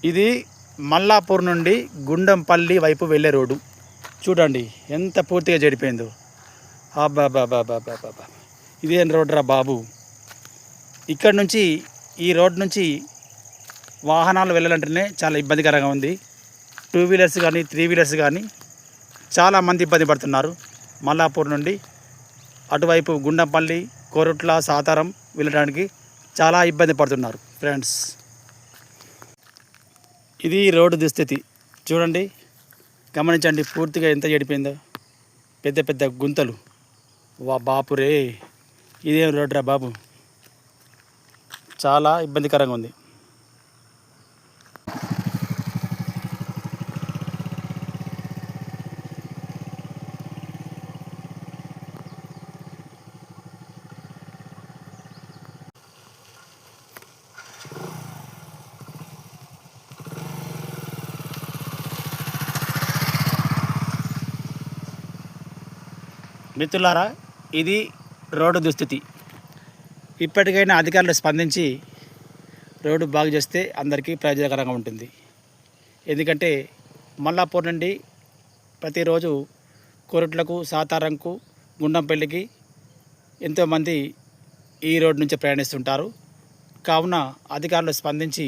ఇది మల్లాపూర్ నుండి గుండంపల్లి వైపు వెళ్ళే రోడ్డు చూడండి ఎంత పూర్తిగా చెడిపోయిందో. అబ్బాబాబాబాబాబా, ఇదేం రోడ్ రా బాబు. ఇక్కడ నుంచి ఈ రోడ్ నుంచి వాహనాలు వెళ్ళాలంటేనే చాలా ఇబ్బందికరంగా ఉంది. 2 వీలర్స్ కానీ 3 వీలర్స్ కానీ చాలామంది ఇబ్బంది పడుతున్నారు. మల్లాపూర్ నుండి అటువైపు గుండంపల్లి, కోరుట్ల, సాతారం వెళ్ళడానికి చాలా ఇబ్బంది పడుతున్నారు ఫ్రెండ్స్. ఇది రోడ్డు దుస్థితి చూడండి, గమనించండి పూర్తిగా ఎంత చెడిపోయిందో. పెద్ద పెద్ద గుంతలు. వా బాపురే, ఇదేం రోడ్ రా బాబు, చాలా ఇబ్బందికరంగా ఉంది. మిత్రులారా, ఇది రోడ్డు దుస్థితి. ఇప్పటికైనా అధికారులు స్పందించి రోడ్డు బాగు చేస్తే అందరికీ ప్రయోజనకరంగా ఉంటుంది. ఎందుకంటే మల్లాపూర్ నుండి ప్రతిరోజు కోరుట్లకు, సాతారంకు, గుండంపల్లికి ఎంతోమంది ఈ రోడ్డు నుంచి ప్రయాణిస్తుంటారు. కావున అధికారులు స్పందించి